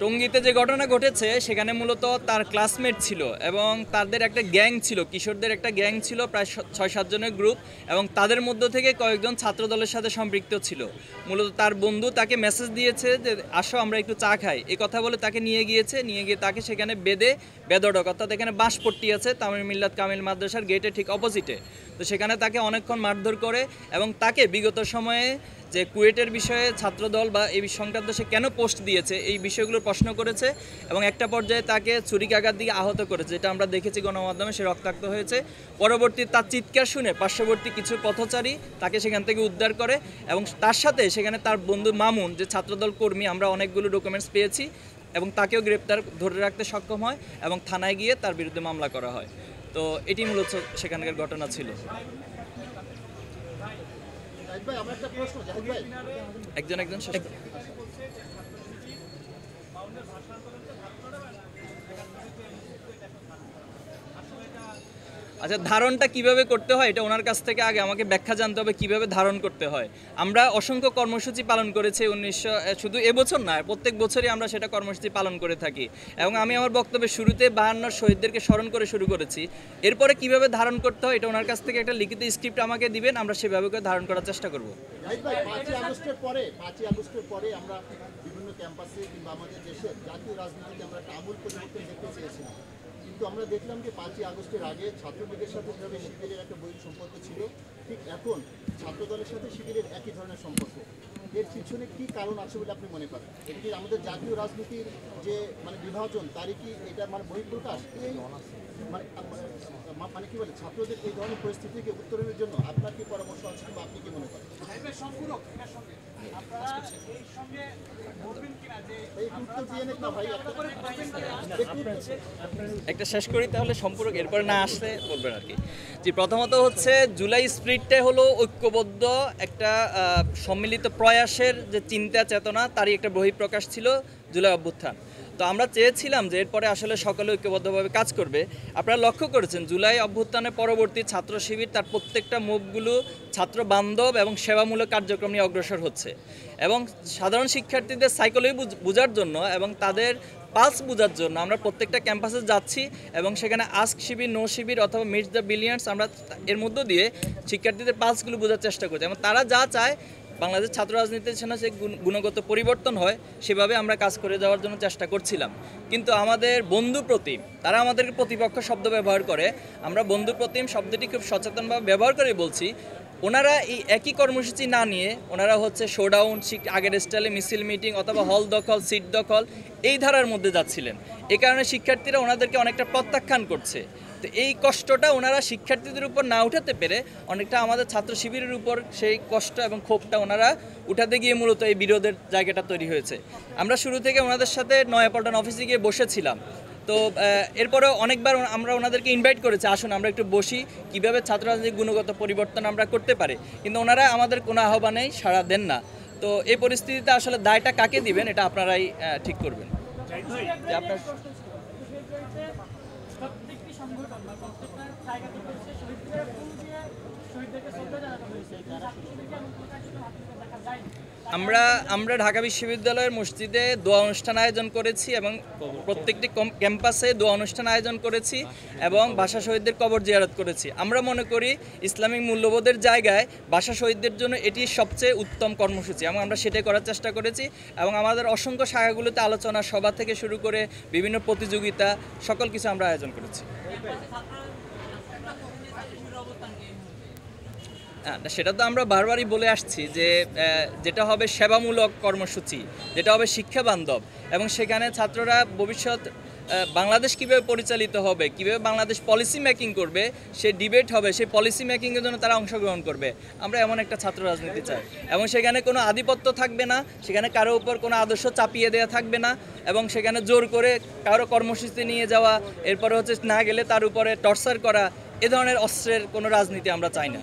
টঙ্গীতে যে ঘটনা ঘটেছে সেখানে মূলত তার ক্লাসমেট ছিল এবং তাদের একটা গ্যাং ছিল, কিশোরদের একটা গ্যাং ছিল, প্রায় ৬-৭ জনের গ্রুপ, এবং তাদের মধ্য থেকে কয়েকজন ছাত্র দলের সাথে সম্পৃক্ত ছিল। মূলত তার বন্ধু তাকে মেসেজ দিয়েছে যে আসো আমরা একটু চা খাই, এই কথা বলে তাকে নিয়ে গিয়ে তাকে সেখানে বেধড়ক, অর্থাৎ এখানে বাঁশপট্টি আছে তামিল মিল্লাত কামিল মাদ্রাসার গেটের ঠিক অপোজিটে, তো সেখানে তাকে অনেকক্ষণ মারধর করে এবং তাকে বিগত সময়ে যে কুয়েটের বিষয়ে ছাত্রদল বা এই সংক্রান্ত সে কেন পোস্ট দিয়েছে এই বিষয়গুলোর প্রশ্ন করেছে এবং একটা পর্যায়ে তাকে ছুরিকাঘাত দিয়ে আহত করেছে, যেটা আমরা দেখেছি গণমাধ্যমে, সে রক্তাক্ত হয়েছে। পরবর্তী তার চিৎকার শুনে পার্শ্ববর্তী কিছু পথচারী তাকে সেখান থেকে উদ্ধার করে এবং তার সাথে সেখানে তার বন্ধু মামুন, যে ছাত্রদল কর্মী, আমরা অনেকগুলো ডকুমেন্টস পেয়েছি এবং তাকেও গ্রেপ্তার ধরে রাখতে সক্ষম হয় এবং থানায় গিয়ে তার বিরুদ্ধে মামলা করা হয়। তো এটি মূলত সেখানকার ঘটনা ছিল। একজন আচ্ছা, ধারণটা কিভাবে করতে হয় এটা ওনার কাছ থেকে আগে আমাকে ব্যাখ্যা জানতে হবে কিভাবে ধারণ করতে হয়। আমরা অসংখ্য কর্মসূচি পালন করেছি শুধু এবছর না, প্রত্যেক বছরই আমরা সেটা কর্মসূচি পালন করে থাকি এবং আমি আমার বক্তব্যের শুরুতে 52 শহীদদেরকে স্মরণ করে শুরু করেছি। এরপরে কিভাবে ধারণ করতে হয় এটা ওনার কাছ থেকে একটা লিখিত স্ক্রিপ্ট আমাকে দিবেন, আমরা সেভাবে করে ধারণ করার চেষ্টা করব। 5ই আগস্টের পরে আমরা বিভিন্ন ক্যাম্পাসে কিংবা আমাদের দেশের জাতীয় রাজনীতিতে আমরা একটা আমূল পরিবর্তন দেখতে চেয়েছিলাম, কিন্তু আমরা দেখলাম যে 5ই আগস্টের আগে ছাত্রলীগের সাথে যেভাবে শিবিরের একটা বৈরী সম্পর্ক ছিল, ঠিক এখন ছাত্রদলের সাথে শিবিরের একই ধরনের সম্পর্ক। এর পিছনে কি কারণ আছে বলে আপনি মনে করেন? এটা কি আমাদের জাতীয় রাজনীতির যে বিভাজন, তারই কি এটা বহিঃপ্রকাশ? এই কি বলে ছাত্রদের এই ধরনের পরিস্থিতিকে উত্তরণের জন্য আপনার কি পরামর্শ আছে কিংবা আপনি কি মনে করেন? একটা শেষ করি তাহলে সম্পূরক, এরপরে না আসলে বলবেন আর কি। যে প্রথমত হচ্ছে জুলাই স্প্রিটটাই হলো ঐক্যবদ্ধ একটা সম্মিলিত প্রয়াসের যে চিন্তা চেতনা, তারই একটা বহিঃপ্রকাশ ছিল জুলাই অভ্যুত্থান। তো আমরা চেয়েছিলাম যে এরপরে আসলে সকলে ঐক্যবদ্ধভাবে কাজ করবে। আপনারা লক্ষ্য করেছেন জুলাই অভ্যুত্থানের পরবর্তী ছাত্র শিবির তার প্রত্যেকটা মুভগুলো ছাত্র বান্ধব এবং সেবামূলক কার্যক্রম নিয়ে অগ্রসর হচ্ছে এবং সাধারণ শিক্ষার্থীদের সাইকোলজি বোঝার জন্য এবং তাদের পালস বোঝার জন্য আমরা প্রত্যেকটা ক্যাম্পাসে যাচ্ছি এবং সেখানে আস্ক শিবির, নো শিবির অথবা মিটস দ্য বিলিয়ন্স, আমরা এর মধ্য দিয়ে শিক্ষার্থীদের পালসগুলো বোঝার চেষ্টা করছি এবং তারা যা চায় বাংলাদেশ ছাত্র রাজনীতির জন্য যে গুণগত পরিবর্তন হয় সেভাবে আমরা কাজ করে যাওয়ার জন্য চেষ্টা করছিলাম। কিন্তু আমাদের বন্ধু প্রতিম, তারা আমাদেরকে প্রতিপক্ষ শব্দ ব্যবহার করে, আমরা বন্ধু প্রতিম শব্দটি খুব সচেতনভাবে ব্যবহার করে বলছি। ওনারা এই একই কর্মসূচি না নিয়ে ওনারা হচ্ছে শোডাউন, আগের স্টাইলে মিছিল মিটিং অথবা হল দখল, সিট দখল এই ধারার মধ্যে যাচ্ছিলেন। এই কারণে শিক্ষার্থীরা ওনাদেরকে অনেকটা প্রত্যাখ্যান করছে। তো এই কষ্টটা ওনারা শিক্ষার্থীদের উপর না উঠাতে পেরে অনেকটা আমাদের ছাত্র শিবিরের উপর সেই কষ্ট এবং ক্ষোভটা ওনারা উঠাতে গিয়ে মূলত এই বিরোধের জায়গাটা তৈরি হয়েছে। আমরা শুরু থেকে ওনাদের সাথে নয়াপল্টন অফিসে গিয়ে বসেছিলাম। তো এরপরে অনেকবার আমরা ওনাদেরকে ইনভাইট করেছি, আসুন আমরা একটু বসি, কীভাবে ছাত্র রাজনীতির গুণগত পরিবর্তন আমরা করতে পারি, কিন্তু ওনারা আমাদের কোনো আহ্বানেই সাড়া দেন না। তো এই পরিস্থিতিতে আসলে দায়টা কাকে দিবেন এটা আপনারাই ঠিক করবেন। আপনার আমরা ঢাকা বিশ্ববিদ্যালয়ের মসজিদে দোয়া অনুষ্ঠান আয়োজন করেছি এবং প্রত্যেকটি ক্যাম্পাসে দোয়া অনুষ্ঠান আয়োজন করেছি এবং ভাষা শহীদদের কবর জিয়ারত করেছি। আমরা মনে করি ইসলামিক মূল্যবোধের জায়গায় ভাষা শহীদদের জন্য এটি সবচেয়ে উত্তম কর্মসূচি এবং আমরা সেটাই করার চেষ্টা করেছি এবং আমাদের অসংখ্য শাখাগুলোতে আলোচনা সভা থেকে শুরু করে বিভিন্ন প্রতিযোগিতা সকল কিছু আমরা আয়োজন করেছি। সেটা তো আমরা বারবারই বলে আসছি যে যেটা হবে সেবামূলক কর্মসূচি, যেটা হবে শিক্ষা বান্ধব এবং সেখানে ছাত্ররা ভবিষ্যৎ বাংলাদেশ কীভাবে পরিচালিত হবে, কীভাবে বাংলাদেশ পলিসি মেকিং করবে, সে ডিবেট হবে, সেই পলিসি মেকিংয়ের জন্য তারা অংশগ্রহণ করবে। আমরা এমন একটা ছাত্র রাজনীতি চাই এবং সেখানে কোনো আধিপত্য থাকবে না, সেখানে কারো উপর কোনো আদর্শ চাপিয়ে দেওয়া থাকবে না এবং সেখানে জোর করে কারো কর্মসূচি নিয়ে যাওয়া, এরপরে হচ্ছে না গেলে তার উপরে টর্চার করা, এ ধরনের অস্ত্রের কোনো রাজনীতি আমরা চাই না।